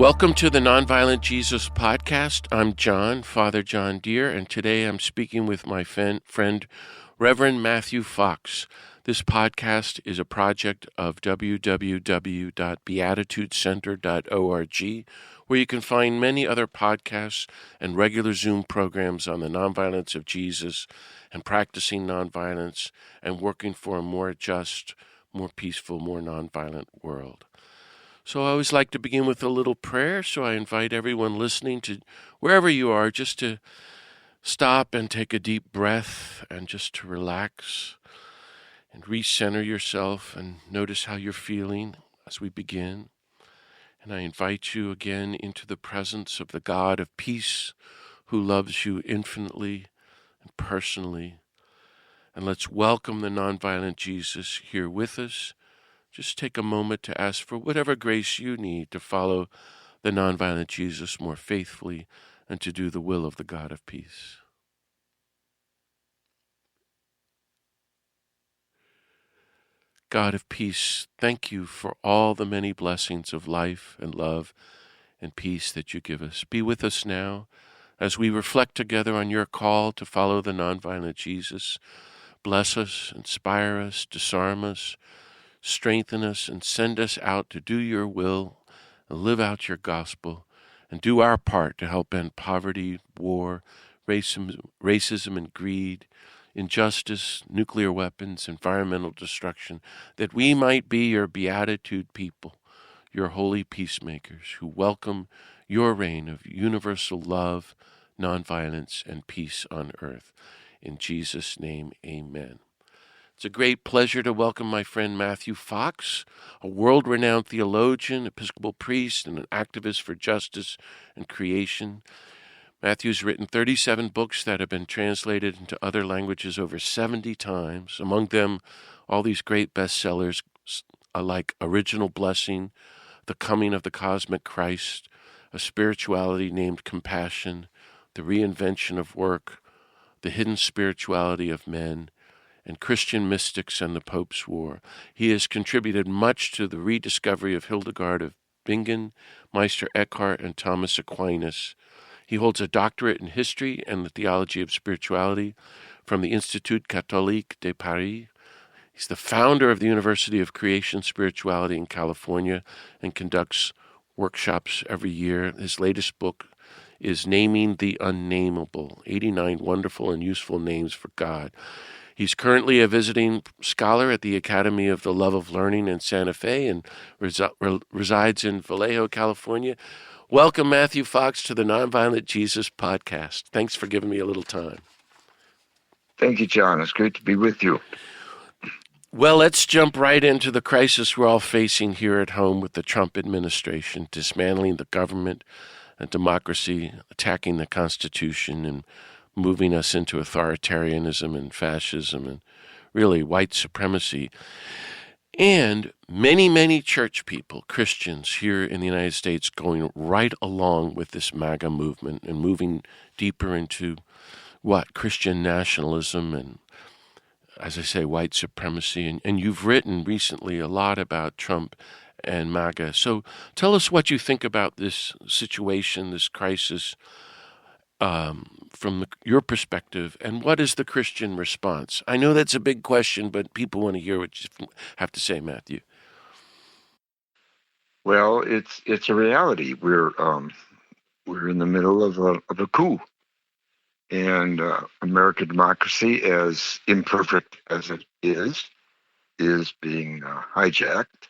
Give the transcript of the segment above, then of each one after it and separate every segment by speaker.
Speaker 1: Welcome to the Nonviolent Jesus podcast. I'm John, Father John Deere, and today I'm speaking with my friend, Reverend Matthew Fox. This podcast is a project of www.beatitudecenter.org, where you can find many other podcasts and regular Zoom programs on the nonviolence of Jesus and practicing nonviolence and working for a more just, more peaceful, more nonviolent world. So I always like to begin with a little prayer, so I invite everyone listening to wherever you are just to stop and take a deep breath and just to relax and recenter yourself and notice how you're feeling as we begin. And I invite you again into the presence of the God of peace who loves you infinitely and personally. And let's welcome the nonviolent Jesus here with us. Just take a moment to ask for whatever grace you need to follow the nonviolent Jesus more faithfully and to do the will of the God of peace. God of peace, thank you for all the many blessings of life and love and peace that you give us. Be with us now as we reflect together on your call to follow the nonviolent Jesus. Bless us, inspire us, disarm us, strengthen us, and send us out to do your will and live out your gospel and do our part to help end poverty, war, racism and greed, injustice, nuclear weapons, environmental destruction, that we might be your beatitude people, your holy peacemakers who welcome your reign of universal love, nonviolence, and peace on earth. In Jesus' name, amen. It's a great pleasure to welcome my friend Matthew Fox, a world-renowned theologian, Episcopal priest, and an activist for justice and creation. Matthew's written 37 books that have been translated into other languages over 70 times, among them all these great bestsellers like Original Blessing, The Coming of the Cosmic Christ, A Spirituality Named Compassion, The Reinvention of Work, The Hidden Spirituality of Men, and Christian Mystics and the Pope's War. He has contributed much to the rediscovery of Hildegard of Bingen, Meister Eckhart, and Thomas Aquinas. He holds a doctorate in history and the theology of spirituality from the Institut Catholique de Paris. He's the founder of the University of Creation Spirituality in California and conducts workshops every year. His latest book is Naming the Unnameable, 89 Wonderful and Useful Names for God. He's currently a visiting scholar at the Academy of the Love of Learning in Santa Fe and resides in Vallejo, California. Welcome, Matthew Fox, to the Nonviolent Jesus podcast. Thanks for giving me a little time.
Speaker 2: Thank you, John. It's great to be with you.
Speaker 1: Well, let's jump right into the crisis we're all facing here at home with the Trump administration, dismantling the government and democracy, attacking the Constitution, and moving us into authoritarianism and fascism and really white supremacy. And many, many church people, Christians here in the United States, going right along with this MAGA movement and moving deeper into Christian nationalism and, as I say, white supremacy. And you've written recently a lot about Trump and MAGA. So tell us what you think about this situation, this crisis, from your perspective, and what is the Christian response? I know that's a big question, but people want to hear what you have to say, Matthew.
Speaker 2: Well, it's a reality. We're in the middle of a coup, and American democracy, as imperfect as it is being hijacked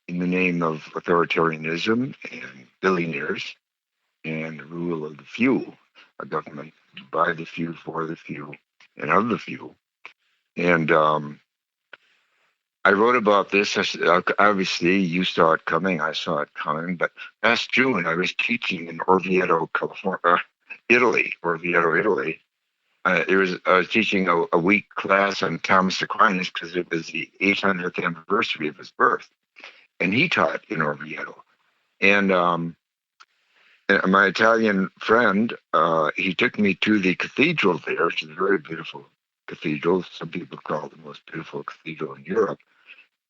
Speaker 2: in the name of authoritarianism and billionaires and the rule of the few, a government by the few, for the few, and of the few. And I wrote about this. Obviously, you saw it coming. I saw it coming. But last June, I was teaching in Orvieto, California, Italy. I was teaching a week class on Thomas Aquinas because it was the 800th anniversary of his birth, and he taught in Orvieto. And my Italian friend, he took me to the cathedral there, which is a very beautiful cathedral. Some people call it the most beautiful cathedral in Europe.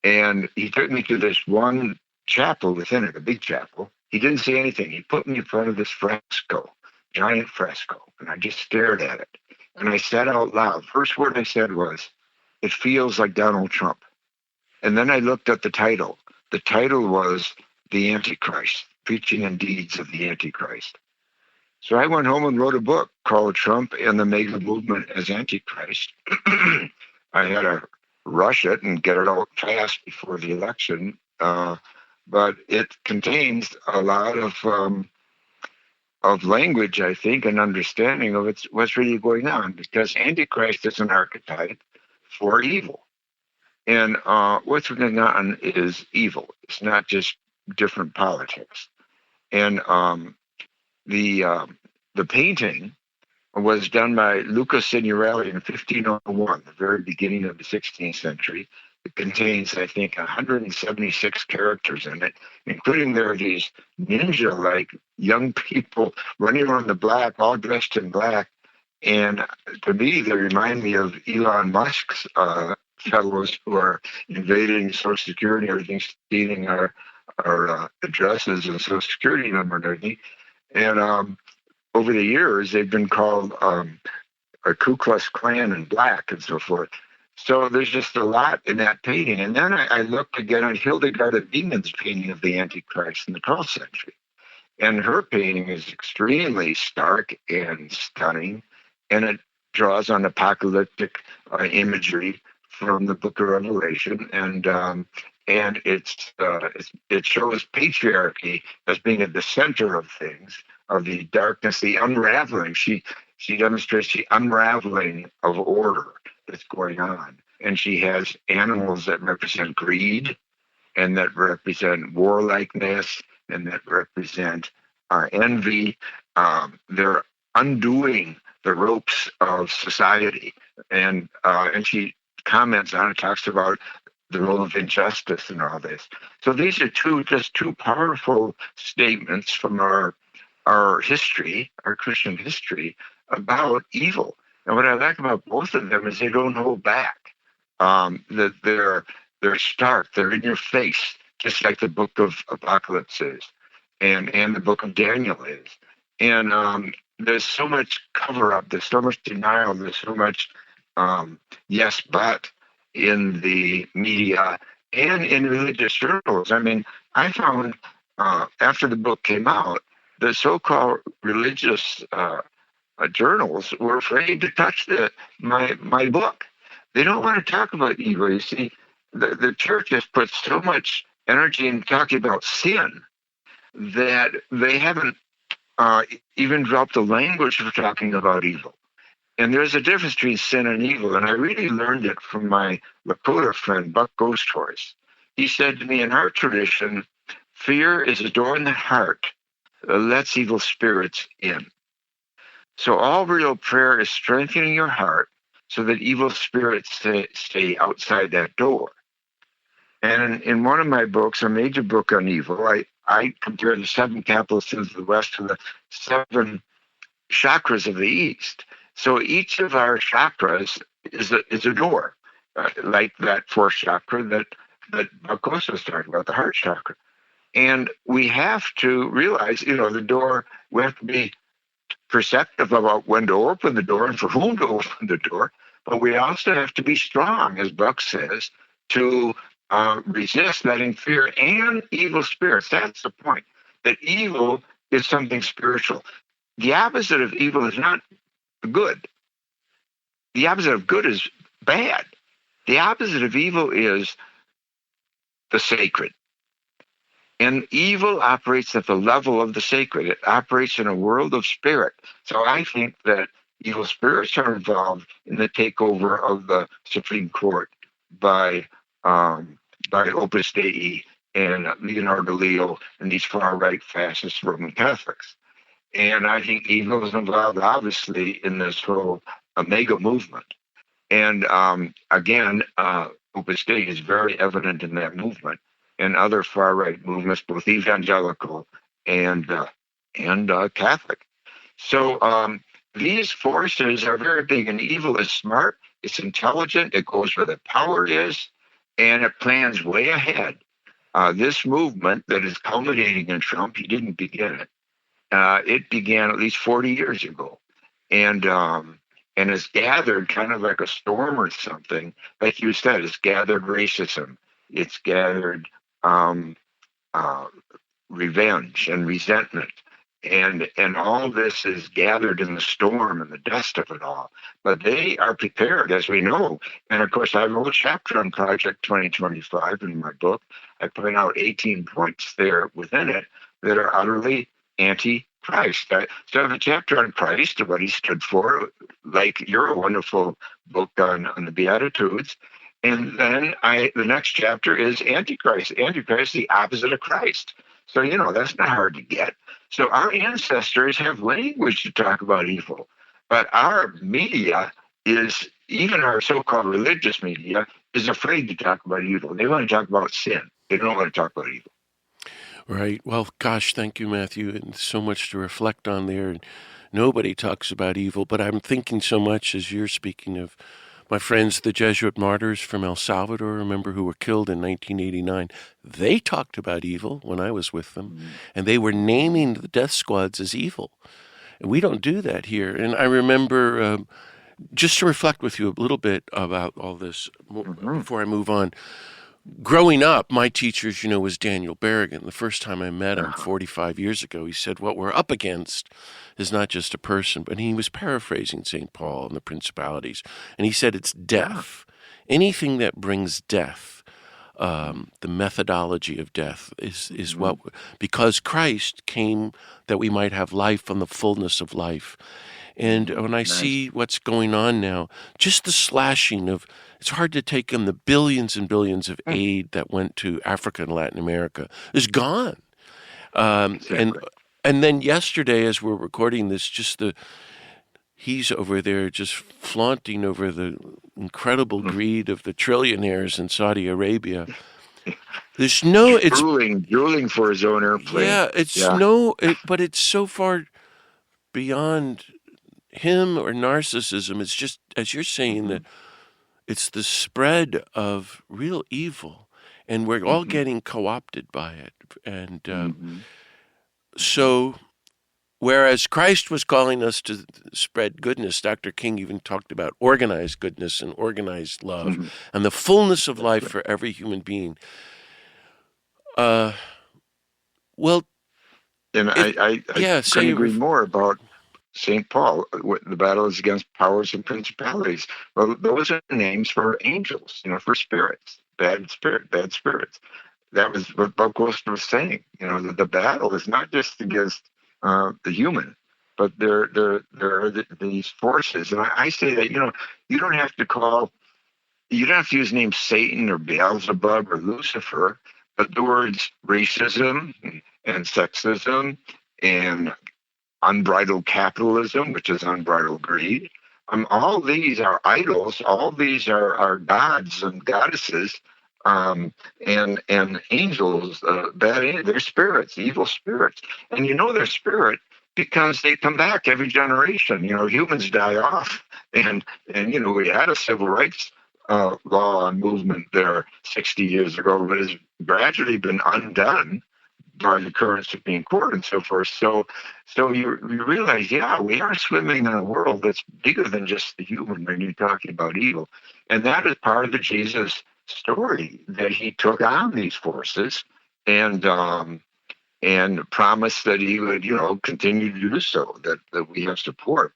Speaker 2: And he took me to this one chapel within it, a big chapel. He didn't say anything. He put me in front of this fresco, giant fresco, and I just stared at it. And I said out loud, first word I said was, "It feels like Donald Trump." And then I looked at the title. The title was The Antichrist, Preaching and Deeds of the Antichrist. So I went home and wrote a book called Trump and the Mega Movement as Antichrist. I had to rush it and get it out fast before the election, but it contains a lot of language, I think, and understanding of what's really going on, because Antichrist is an archetype for evil. And what's going on is evil. It's not just different politics. And the painting was done by Luca Signorelli in 1501, the very beginning of the 16th century. It contains, I think, 176 characters in it, including there are these ninja-like young people running around the black, all dressed in black. And to me, they remind me of Elon Musk's fellows who are invading Social Security and everything, stealing our addresses and Social Security number and everything. And over the years, they've been called a Ku Klux Klan in black and so forth. So there's just a lot in that painting. And then I looked again at Hildegard of Bingen's painting of the Antichrist in the 12th century. And her painting is extremely stark and stunning, and it draws on apocalyptic imagery from the Book of Revelation, and it shows patriarchy as being at the center of things, of the darkness, the unraveling. She demonstrates the unraveling of order that's going on, and she has animals that represent greed, and that represent warlikeness, and that represent envy. They're undoing the ropes of society, and she comments on it, talks about the role of injustice and all this. So these are two powerful statements from our history, our Christian history, about evil. And what I like about both of them is they don't hold back. That they're stark, they're in your face, just like the book of Apocalypse is, and the book of Daniel is. And there's so much cover up, there's so much denial, there's so much yes, but in the media and in religious journals. I mean, I found after the book came out, the so-called religious journals were afraid to touch my book. They don't want to talk about evil. You see, the church has put so much energy in talking about sin that they haven't even dropped the language for talking about evil. And there's a difference between sin and evil. And I really learned it from my Lakota friend, Buck Ghost Horse. He said to me, in our tradition, fear is a door in the heart that lets evil spirits in. So all real prayer is strengthening your heart so that evil spirits stay outside that door. And in one of my books, a major book on evil, I compare the 7 capital sins of the West to the 7 chakras of the East. So each of our chakras is a door, like that 4th chakra that Marcos was talking about, the heart chakra. And we have to realize, the door, we have to be perceptive about when to open the door and for whom to open the door. But we also have to be strong, as Buck says, to resist letting fear and evil spirits. That's the point, that evil is something spiritual. The opposite of evil is not good. The opposite of good is bad. The opposite of evil is the sacred. And evil operates at the level of the sacred. It operates in a world of spirit. So I think that evil spirits are involved in the takeover of the Supreme Court by Opus Dei and Leonardo Leo and these far-right fascist Roman Catholics. And I think evil is involved, obviously, in this whole mega movement. And again, Opus Dei is very evident in that movement and other far-right movements, both evangelical and Catholic. So these forces are very big, and evil is smart, it's intelligent, it goes where the power is, and it plans way ahead. This movement that is culminating in Trump, he didn't begin it. It began at least 40 years ago, and has gathered kind of like a storm or something. Like you said, it's gathered racism. It's gathered um, uh, revenge and resentment. And all this is gathered in the storm and the dust of it all. But they are prepared, as we know. And of course, I have a whole chapter on Project 2025 in my book. I point out 18 points there within it that are utterly anti-Christ. So I have a chapter on Christ, what he stood for, like your wonderful book on the Beatitudes. And then the next chapter is Antichrist. Antichrist, the opposite of Christ. So, that's not hard to get. So our ancestors have language to talk about evil, but our media even our so-called religious media, is afraid to talk about evil. They want to talk about sin. They don't want to talk about evil.
Speaker 1: Right. Well, gosh, thank you, Matthew. And so much to reflect on there. Nobody talks about evil, but I'm thinking so much as you're speaking of my friends, the Jesuit martyrs from El Salvador, remember, who were killed in 1989. They talked about evil when I was with them, and they were naming the death squads as evil. And we don't do that here. And I remember, just to reflect with you a little bit about all this before I move on, growing up, my teacher, was Daniel Berrigan. The first time I met him 45 years ago, he said, what we're up against is not just a person, but he was paraphrasing St. Paul and the principalities. And he said it's death. Anything that brings death, the methodology of death is what, because Christ came that we might have life on the fullness of life. And when I see what's going on now, just the slashing of, it's hard to take in the billions and billions of aid that went to Africa and Latin America is gone. And then yesterday, as we're recording this, he's over there just flaunting over the incredible greed of the trillionaires in Saudi Arabia. There's it's
Speaker 2: drooling for his own airplane.
Speaker 1: Yeah, but it's so far beyond him or narcissism. It's just, as you're saying, that it's the spread of real evil, and we're all getting co-opted by it. And so, whereas Christ was calling us to spread goodness, Dr. King even talked about organized goodness and organized love and the fullness of life for every human being. I couldn't
Speaker 2: agree more about St. Paul. The battle is against powers and principalities. Well, those are names for angels, for spirits, bad spirits. That was what Ghost was saying. The battle is not just against the human, but there are these forces. And I say that, you don't have to use names Satan or Beelzebub or Lucifer, but the words racism and sexism and unbridled capitalism, which is unbridled greed. All these are idols. All these are gods and goddesses, and angels. They're spirits, evil spirits, and they're spirit because they come back every generation. Humans die off, and we had a civil rights law and movement there 60 years ago, but has gradually been undone by the current Supreme Court and so forth. So you realize, we are swimming in a world that's bigger than just the human when you're talking about evil. And that is part of the Jesus story, that he took on these forces and promised that he would, continue to do so, that we have support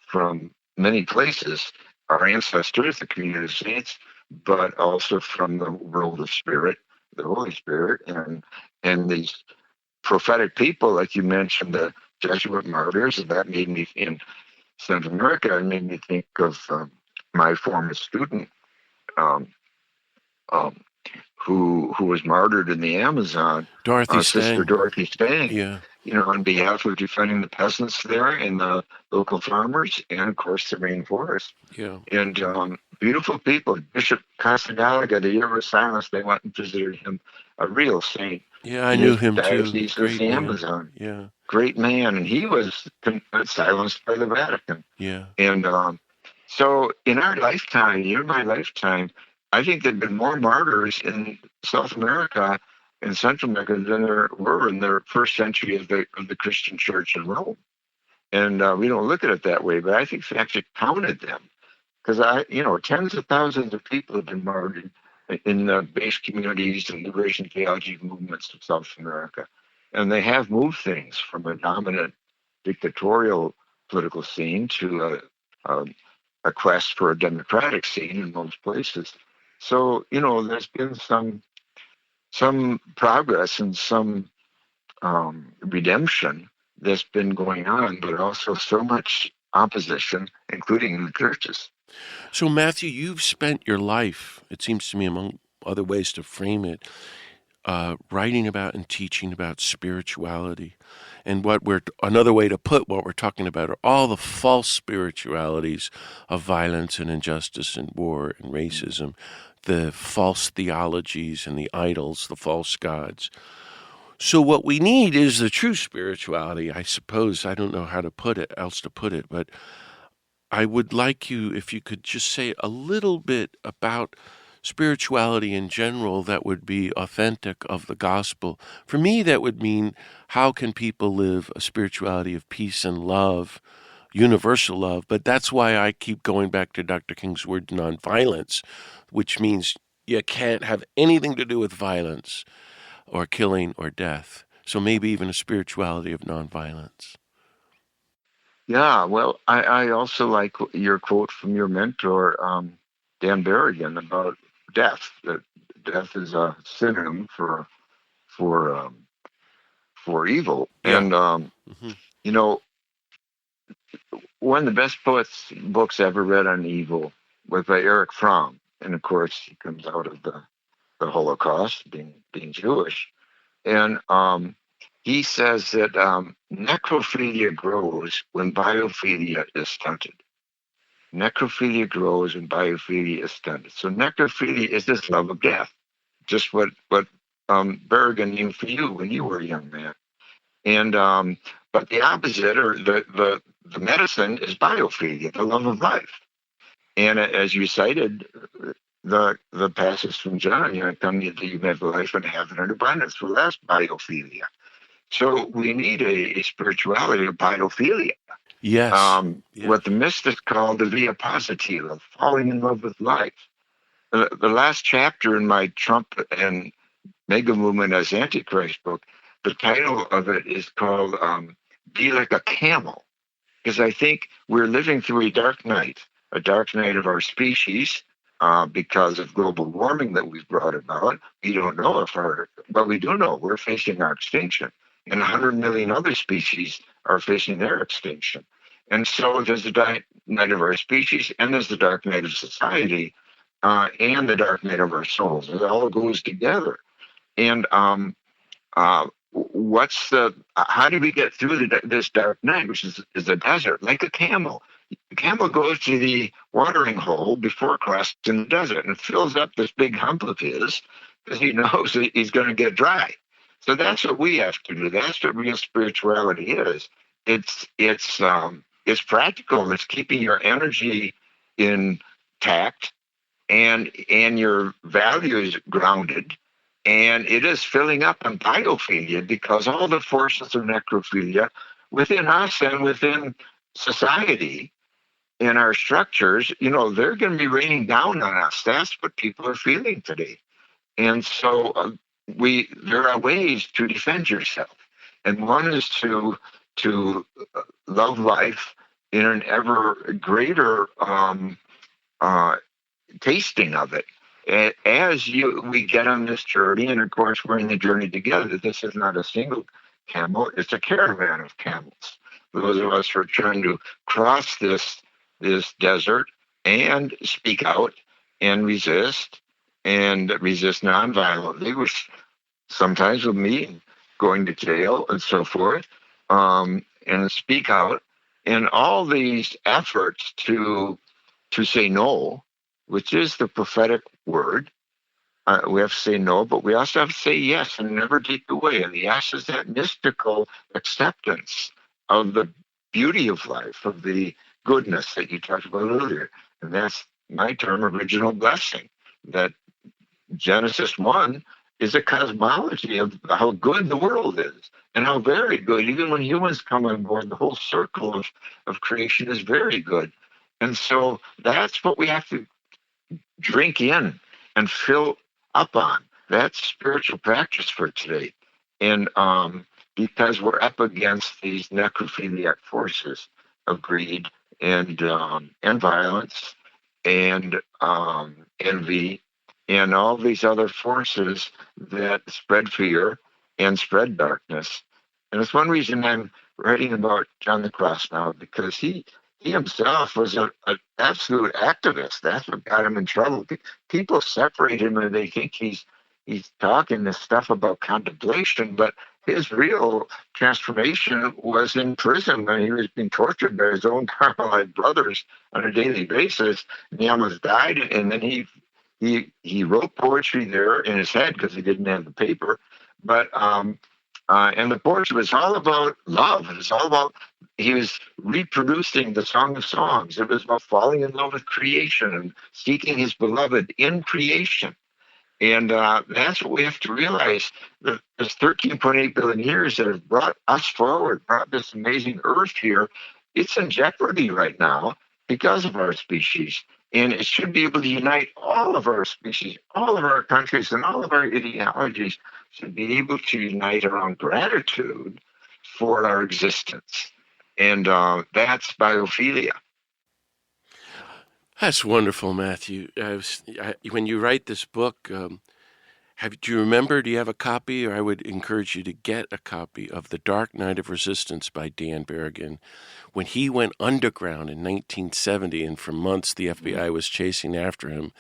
Speaker 2: from many places, our ancestors, the community of saints, but also from the world of spirit, the Holy Spirit, and these prophetic people, like you mentioned, the Jesuit martyrs. And that made me, in Central America, it made me think of my former student who was martyred in the Amazon, Sister Dorothy Stang.
Speaker 1: Yeah.
Speaker 2: On behalf of defending the peasants there and the local farmers, and of course the rainforest.
Speaker 1: Yeah.
Speaker 2: And beautiful people. Bishop Casagalaga, the year of silence, they went and visited him, a real saint.
Speaker 1: Yeah, I knew him too.
Speaker 2: Great man. Amazon. Yeah. Great man, and he was silenced by the Vatican.
Speaker 1: Yeah.
Speaker 2: And so in our lifetime, my lifetime, I think there have been more martyrs in South America in Central America than there were in the first century of the Christian Church in Rome. And we don't look at it that way, but I think they actually counted them because tens of thousands of people have been martyred in the base communities and liberation theology movements of South America, and they have moved things from a dominant dictatorial political scene to a quest for a democratic scene in most places. So there's been some progress and some redemption that's been going on, but also so much opposition, including in the churches.
Speaker 1: So, Matthew, you've spent your life, it seems to me, among other ways to frame it, writing about and teaching about spirituality. And another way to put what we're talking about are all the false spiritualities of violence and injustice and war and racism, the false theologies and the idols, the false gods. So what we need is the true spirituality, I suppose. I don't know how to put it, but I would like you, if you could just say a little bit about spirituality in general that would be authentic of the gospel. For me, that would mean, how can people live a spirituality of peace and love, universal love? But that's why I keep going back to Dr. King's word, nonviolence, which means you can't have anything to do with violence or killing or death. So maybe even a spirituality of nonviolence.
Speaker 2: Yeah, well, I also like your quote from your mentor, Dan Berrigan, about death. That death is a synonym for evil.
Speaker 1: Yeah.
Speaker 2: And
Speaker 1: Mm-hmm.
Speaker 2: one of the best books ever read on evil was by Eric Fromm, and of course he comes out of the Holocaust, being Jewish, and he says that necrophilia grows when biophilia is stunted. Necrophilia grows when biophilia is stunted. So necrophilia is this love of death, just what Berrigan knew for you when you were a young man. And but the opposite, or the medicine, is biophilia, the love of life. And as you cited, the passage from John, come that you may have life and have it in abundance. Well, that's biophilia. So we need a spirituality of biophilia.
Speaker 1: Yes.
Speaker 2: What the
Speaker 1: Yes.
Speaker 2: mystics call the via positiva, falling in love with life. The last chapter in my Trump and Mega Movement as Antichrist book, the title of it is called Be Like a Camel. Because I think we're living through a dark night of our species, because of global warming that we've brought about. We don't know but we do know we're facing our extinction, and 100 million other species are facing their extinction. And so there's the dark night of our species, and there's the dark night of society, and the dark night of our souls. It all goes together. And how do we get through this dark night, which is a desert, like a camel? The camel goes to the watering hole before crossing the desert and fills up this big hump of his, because he knows that he's going to get dry. So that's what we have to do. That's what real spirituality is. It's practical. It's keeping your energy intact and your values grounded, and it is filling up on biophilia, because all the forces of necrophilia within us and within society in our structures, they're going to be raining down on us. That's what people are feeling today. And so there are ways to defend yourself. And one is to love life in an ever greater tasting of it. As we get on this journey, and of course we're in the journey together. This is not a single camel; it's a caravan of camels. Those of us who are trying to cross this desert and speak out and resist nonviolently, which sometimes will mean going to jail and so forth, and speak out. And all these efforts to say no, which is the prophetic word. We have to say no, but we also have to say yes and never take away. And the yes is that mystical acceptance of the beauty of life, of the goodness that you talked about earlier. And that's my term, original blessing, that Genesis 1 is a cosmology of how good the world is and how very good. Even when humans come on board, the whole circle of creation is very good. And so that's what we have to drink in and fill up on. That's spiritual practice for today. And because we're up against these necrophiliac forces of greed and violence and envy and all these other forces that spread fear and spread darkness. And it's one reason I'm writing about John the Cross now, because he himself was an absolute activist. That's what got him in trouble. People separate him and they think he's talking this stuff about contemplation, but his real transformation was in prison when he was being tortured by his own Carmelite brothers on a daily basis. And he almost died, and then he wrote poetry there in his head because he didn't have the paper. But and the poetry was all about love. It was all about, he was reproducing the Song of Songs. It was about falling in love with creation and seeking his beloved in creation. And that's what we have to realize. That there's 13.8 billion years that have brought us forward, brought this amazing earth here. It's in jeopardy right now because of our species. And it should be able to unite all of our species, all of our countries, and all of our ideologies should be able to unite around gratitude for our existence. And that's biophilia.
Speaker 1: That's wonderful, Matthew. When you write this book, do you remember, do you have a copy, or I would encourage you to get a copy of The Dark Night of Resistance by Dan Berrigan. When he went underground in 1970, and for months the FBI was chasing after him,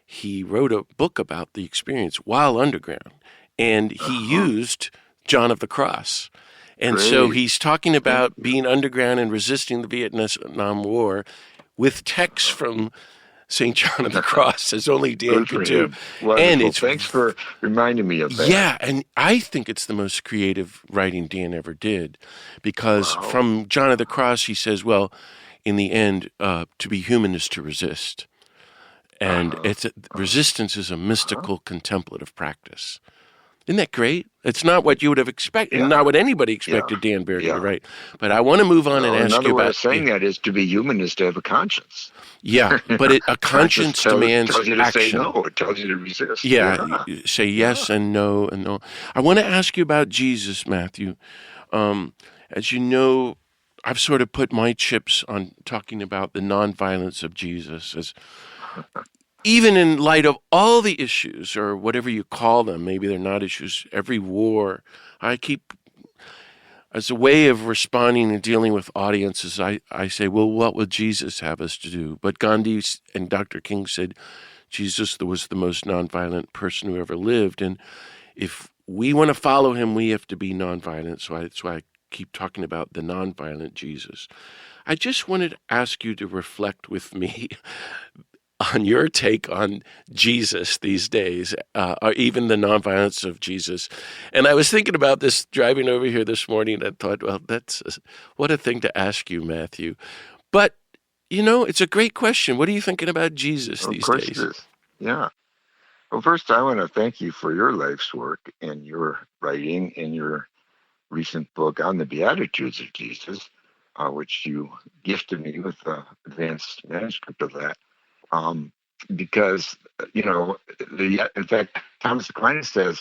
Speaker 1: he wrote a book about the experience while underground, and he used John of the Cross. And so he's talking about being underground and resisting the Vietnam War with texts from St. John of the Cross, as only Dan could do.
Speaker 2: And thanks for reminding me of that.
Speaker 1: Yeah, and I think it's the most creative writing Dan ever did, because from John of the Cross, he says, well, in the end, to be human is to resist. And resistance is a mystical, contemplative practice. Isn't that great? It's not what you would have expected, not what anybody expected Dan Berrigan to write. But I want to move on and ask you about...
Speaker 2: Another way of saying that is to be human is to have a conscience.
Speaker 1: Yeah, but a conscience demands
Speaker 2: tells you to
Speaker 1: action.
Speaker 2: Say no. It tells you to resist.
Speaker 1: Yeah. Say yes and no and no. I want to ask you about Jesus, Matthew. As you know, I've sort of put my chips on talking about the nonviolence of Jesus, as even in light of all the issues, or whatever you call them, maybe they're not issues, every war, as a way of responding and dealing with audiences, I say, well, what would Jesus have us to do? But Gandhi and Dr. King said Jesus was the most nonviolent person who ever lived. And if we want to follow him, we have to be nonviolent. So that's why I keep talking about the nonviolent Jesus. I just wanted to ask you to reflect with me on your take on Jesus these days, or even the nonviolence of Jesus. And I was thinking about this driving over here this morning, and I thought, well, what a thing to ask you, Matthew. But, it's a great question. What are you thinking about Jesus these days?
Speaker 2: Of course it is. Yeah. Well, first, I want to thank you for your life's work and your writing and your recent book on the Beatitudes of Jesus, which you gifted me with the advanced manuscript of that. Because, in fact, Thomas Aquinas says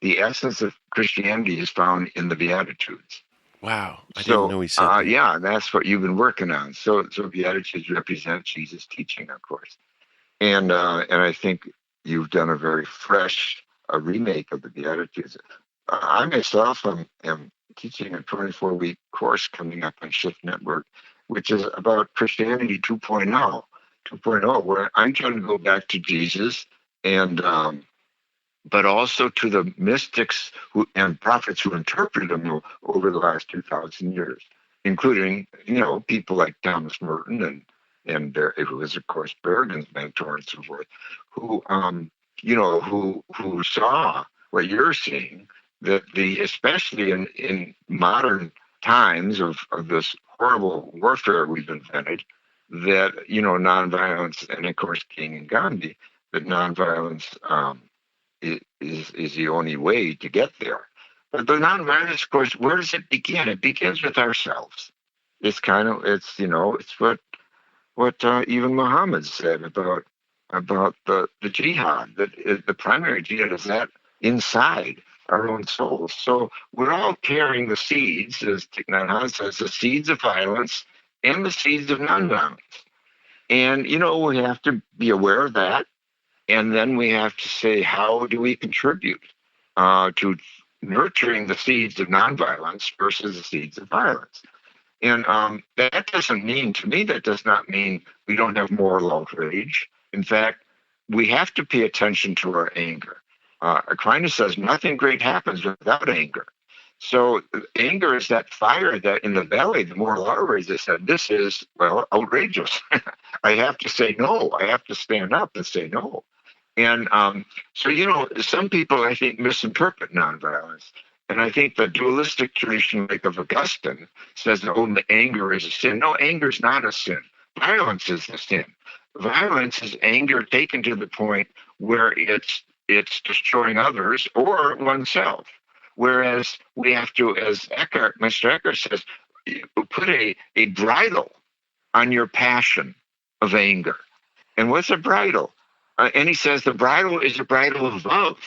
Speaker 2: the essence of Christianity is found in the Beatitudes.
Speaker 1: Wow. I didn't know he said that.
Speaker 2: Yeah, that's what you've been working on. So Beatitudes represent Jesus' teaching, of course. And I think you've done a very fresh remake of the Beatitudes. I myself am teaching a 24-week course coming up on Shift Network, which is about Christianity 2.0. 2.0, where I'm trying to go back to Jesus, and but also to the mystics and prophets who interpreted them over the last 2,000 years, including people like Thomas Merton and it was of course Berrigan's mentor and so forth, who who saw what you're seeing, that especially in modern times of this horrible warfare we've invented, that nonviolence, and of course King and Gandhi, that nonviolence is the only way to get there. But the nonviolence, of course, where does it begin? It begins with ourselves. It's what even Muhammad said about the jihad. That the primary jihad is that inside our own souls. So we're all carrying the seeds, as Thich Nhat Hanh says, the seeds of violence and the seeds of nonviolence. And we have to be aware of that, and then we have to say, how do we contribute to nurturing the seeds of nonviolence versus the seeds of violence? And that doesn't mean, to me, that does not mean we don't have moral outrage. In fact, we have to pay attention to our anger. Aquinas says nothing great happens without anger. So anger is that fire that in the belly, the moral outrage that said, this is, well, outrageous. I have to say no. I have to stand up and say no. And so, some people, I think, misinterpret nonviolence. And I think the dualistic tradition, like of Augustine, says, oh, the anger is a sin. No, anger is not a sin. Violence is the sin. Violence is anger taken to the point where it's destroying others or oneself. Whereas we have to, as Mr. Eckhart says, put a bridle on your passion of anger. And what's a bridle? And he says the bridle is a bridle of love.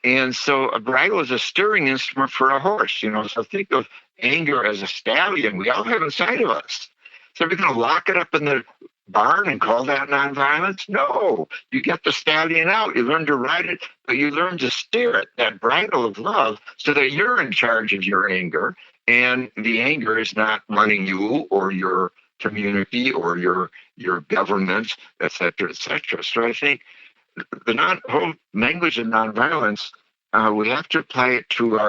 Speaker 2: And so a bridle is a steering instrument for a horse, So think of anger as a stallion we all have inside of us. So we're going to lock it up in the barn and call that nonviolence? No. You get the stallion out. You learn to ride it, but you learn to steer it, that bridle of love, so that you're in charge of your anger. And the anger is not running you or your community or your government, et cetera, et cetera. So I think the whole language of nonviolence, we have to apply it to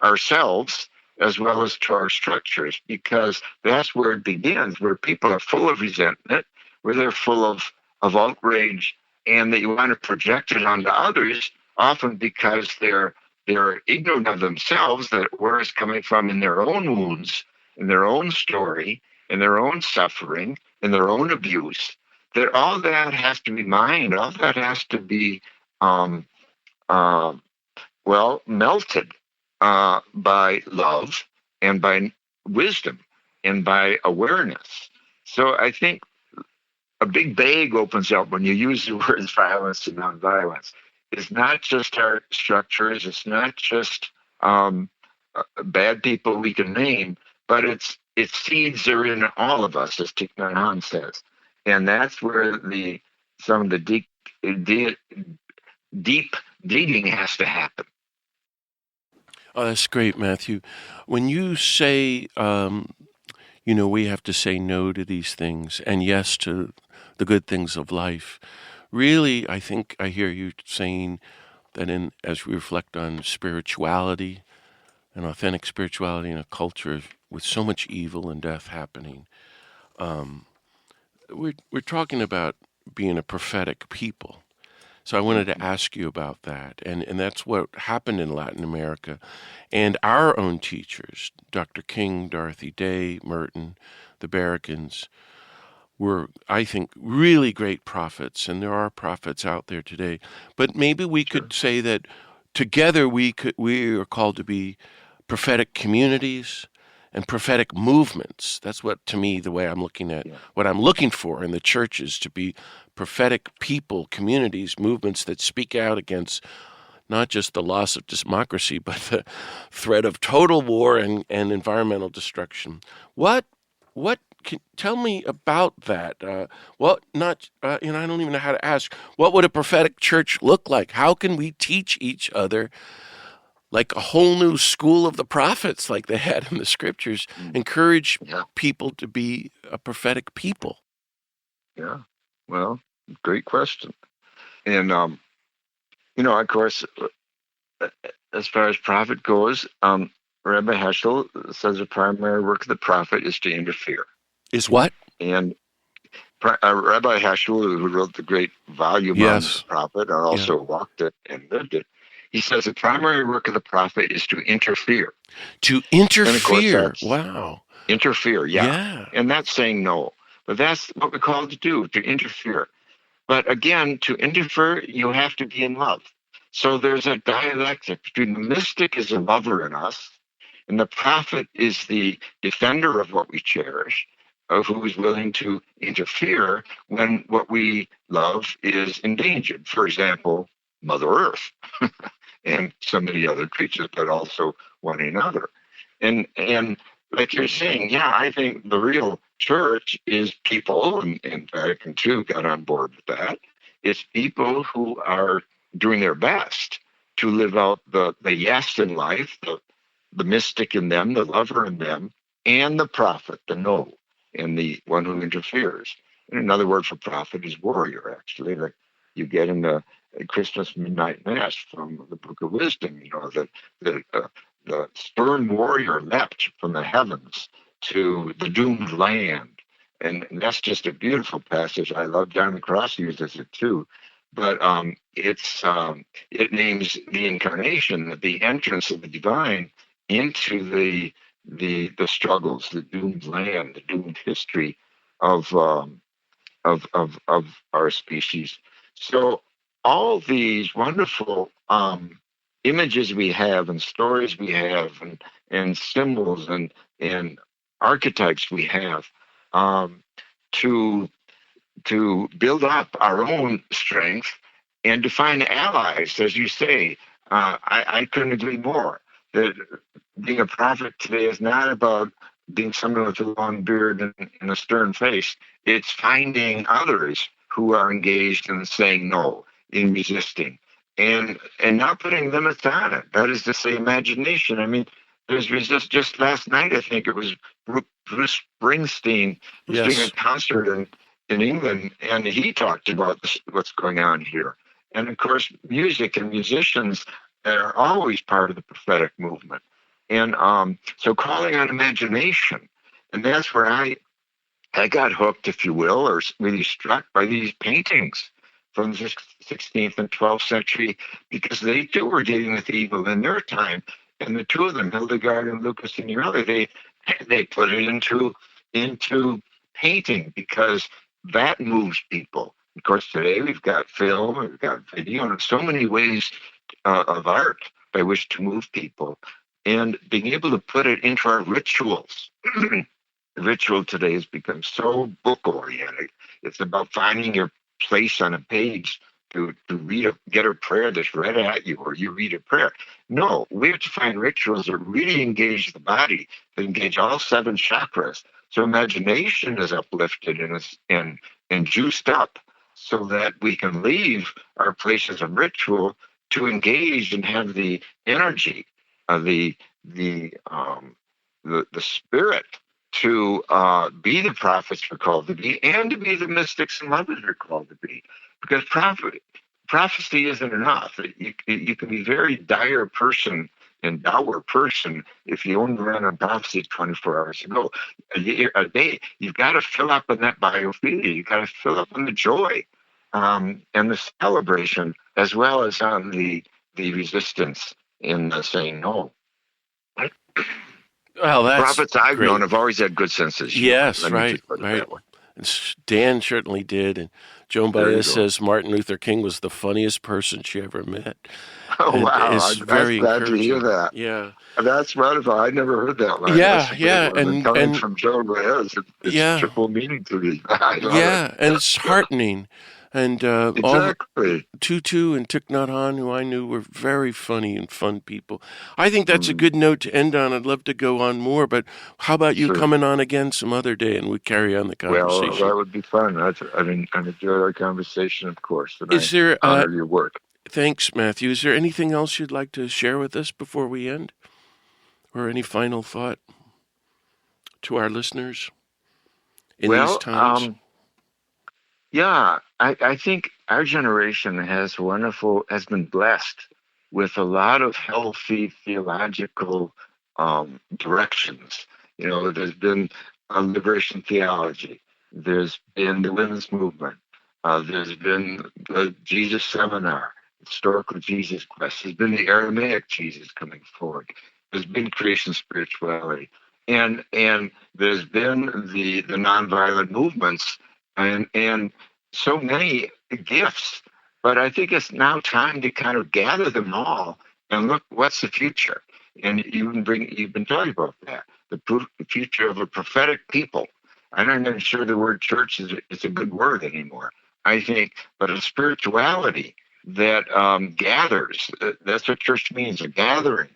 Speaker 2: ourselves as well as to our structures, because that's where it begins, where people are full of resentment, where they're full of outrage, and that you want to project it onto others, often because they're ignorant of themselves, that where it's coming from in their own wounds, in their own story, in their own suffering, in their own abuse. That all that has to be mined, all that has to be, melted by love and by wisdom and by awareness. So I think a big bag opens up when you use the words violence and nonviolence. It's not just our structures, it's not just bad people we can name, but its seeds are in all of us, as Thich Nhat Hanh says. And that's where some of the deep digging has to happen.
Speaker 1: Oh, that's great, Matthew. When you say, we have to say no to these things and yes to the good things of life, really, I think I hear you saying that as we reflect on spirituality and authentic spirituality in a culture with so much evil and death happening, we're talking about being a prophetic people. So I wanted to ask you about that. And that's what happened in Latin America. And our own teachers, Dr. King, Dorothy Day, Merton, the Barricans, were, I think, really great prophets. And there are prophets out there today. But maybe we could say that together we are called to be prophetic communities and prophetic movements. That's what, to me, the way I'm looking at what I'm looking for in the churches, to be prophetic people, communities, movements that speak out against not just the loss of democracy, but the threat of total war and environmental destruction. Tell me about that. I don't even know how to ask. What would a prophetic church look like? How can we teach each other like a whole new school of the prophets, like they had in the scriptures, encourage people to be a prophetic people?
Speaker 2: Yeah, well, great question. And, of course, as far as prophet goes, Rabbi Heschel says the primary work of the prophet is to interfere.
Speaker 1: Is what?
Speaker 2: And Rabbi Heschel, who wrote the great volume on the prophet, and also walked it and lived it, he says the primary work of the prophet is to interfere.
Speaker 1: To interfere?
Speaker 2: And of course
Speaker 1: wow.
Speaker 2: Interfere, yeah. And that's saying no. But that's what we're called to do, to interfere. But again, to interfere, you have to be in love. So there's a dialectic between the mystic is a lover in us, and the prophet is the defender of what we cherish, of who is willing to interfere when what we love is endangered. For example, Mother Earth and so many other creatures, but also one another. And like you're saying, yeah, I think the real church is people, and Vatican II got on board with that. It's people who are doing their best to live out the yes in life, the mystic in them, the lover in them, and the prophet, the no, and the one who interferes. And another word for prophet is warrior, actually, like you get in the Christmas midnight mass from the Book of Wisdom. The stern warrior leapt from the heavens to the doomed land. And that's just a beautiful passage. I love John the Cross uses it too. But it names the incarnation, the entrance of the divine into the struggles, the doomed land, the doomed history of of our species. So all these wonderful images we have and stories we have and symbols and archetypes we have um, to to build up our own strength and to find allies, as you say. I couldn't agree more that being a prophet today is not about being someone with a long beard and a stern face. It's finding others who are engaged in saying no, in resisting, and not putting limits on it. That is to say, imagination. I mean, there's resist. Just last night, I think it was Bruce Springsteen was doing a
Speaker 1: Yes.
Speaker 2: concert in England, and he talked about what's going on here. And of course, music and musicians are always part of the prophetic movement. And so calling on imagination. And that's where I got hooked, if you will, or really struck by these paintings from the 16th and 12th century, because they too were dealing with evil in their time. And the two of them, Hildegard and Lucas Signorelli, they put it into painting because that moves people. Of course, today we've got film, we've got video, and so many ways of art by which to move people. And being able to put it into our rituals. Ritual today has become so book oriented. It's about finding your place on a page to get a prayer that's read at you, or you read a prayer. No, we have to find rituals that really engage the body, that engage all seven chakras. So imagination is uplifted and juiced up so that we can leave our places of ritual to engage and have the energy of the spirit to be the prophets we're called to be, and to be the mystics and lovers we're called to be. Because prophecy isn't enough. You can be a very dire person and dour person if you only ran on prophecy 24 hours ago. A day, you've got to fill up on that biophilia. You've got to fill up on the joy and the celebration, as well as on the resistance in saying no.
Speaker 1: Well, that's
Speaker 2: Prophets I've known
Speaker 1: great.
Speaker 2: have always had good senses of humor.
Speaker 1: Yes,
Speaker 2: Let me
Speaker 1: right,
Speaker 2: just put it
Speaker 1: right.
Speaker 2: that way.
Speaker 1: And Dan certainly did. And Joan
Speaker 2: There you
Speaker 1: Baez
Speaker 2: go.
Speaker 1: says Martin Luther King was the funniest person she ever met.
Speaker 2: Oh,
Speaker 1: And
Speaker 2: wow.
Speaker 1: it's
Speaker 2: That's
Speaker 1: very
Speaker 2: glad to hear
Speaker 1: encouraging.
Speaker 2: that.
Speaker 1: Yeah.
Speaker 2: That's wonderful. I never heard that line. That's
Speaker 1: Yeah,
Speaker 2: a great
Speaker 1: yeah.
Speaker 2: one. And
Speaker 1: And
Speaker 2: coming
Speaker 1: and
Speaker 2: from Joe Baez, it's
Speaker 1: yeah.
Speaker 2: triple meaning to me. I love it.
Speaker 1: Yeah, and it's heartening. And all
Speaker 2: Exactly.
Speaker 1: Tutu and Thich Nhat Hanh, who I knew, were very funny and fun people. I think that's a
Speaker 2: Mm,
Speaker 1: good note to end on. I'd love to go on more, but how about you
Speaker 2: sure.
Speaker 1: coming on again some other day and we carry on the
Speaker 2: Well,
Speaker 1: conversation?
Speaker 2: that would be fun. I've enjoyed our conversation, of course, and I
Speaker 1: Is there,
Speaker 2: honor your work.
Speaker 1: thanks, Matthew. Is there anything else you'd like to share with us before we end? Or any final thought to our listeners in these
Speaker 2: Well,
Speaker 1: times?
Speaker 2: yeah, I think our generation has been blessed with a lot of healthy theological directions. You know, there's been a liberation theology, there's been the women's movement, there's been the Jesus seminar, historical Jesus quest, there's been the Aramaic Jesus coming forward, there's been creation spirituality, and there's been the nonviolent movements and so many gifts But I think it's now time to kind of gather them all and look what's the future. And you've been talking about that, the future of a prophetic people. I'm not even sure the word church is a good word anymore. I think, but a spirituality that gathers. That's what church means, a gathering,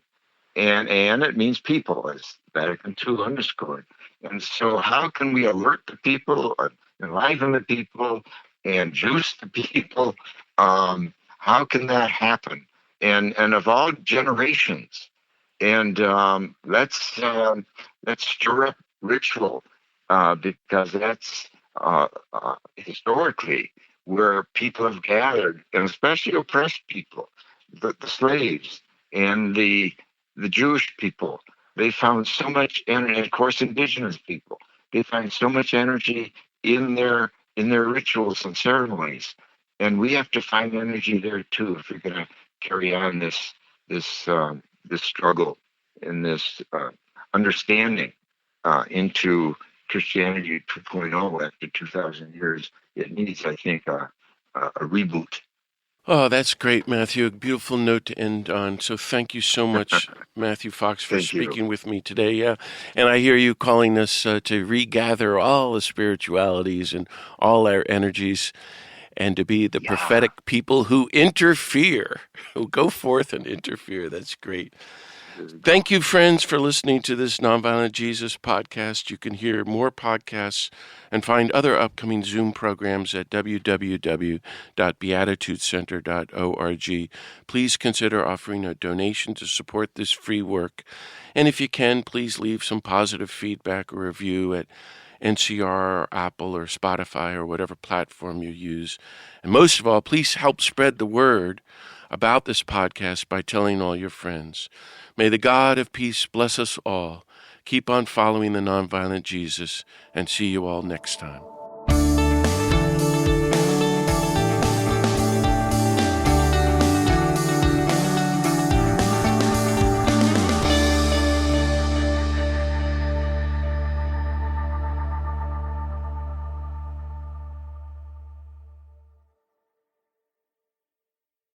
Speaker 2: and it means people, as Vatican II underscored. And so, how can we alert the people, or enliven the people, and juice the people? How can that happen? And of all generations, and let's stir up ritual, because that's historically where people have gathered, and especially oppressed people, the slaves and the Jewish people. They found so much energy, and of course, indigenous people. They find so much energy in their rituals and ceremonies, and we have to find energy there too if we're going to carry on this struggle and this understanding into Christianity 2.0 after 2,000 years. It needs, I think, a reboot.
Speaker 1: Oh, that's great, Matthew. A beautiful note to end on. So thank you so much, Matthew Fox, for
Speaker 2: Thank you.
Speaker 1: speaking with me today. Yeah, and I hear you calling us to regather all the spiritualities and all our energies, and to be the
Speaker 2: Yeah.
Speaker 1: prophetic people who interfere, who go forth and interfere. That's great.
Speaker 2: There we go.
Speaker 1: Thank you, friends, for listening to this Nonviolent Jesus podcast. You can hear more podcasts and find other upcoming Zoom programs at www.beatitudecenter.org. Please consider offering a donation to support this free work. And if you can, please leave some positive feedback or review at NCR or Apple or Spotify or whatever platform you use. And most of all, please help spread the word about this podcast by telling all your friends. May the God of peace bless us all. Keep on following the nonviolent Jesus, and see you all next time.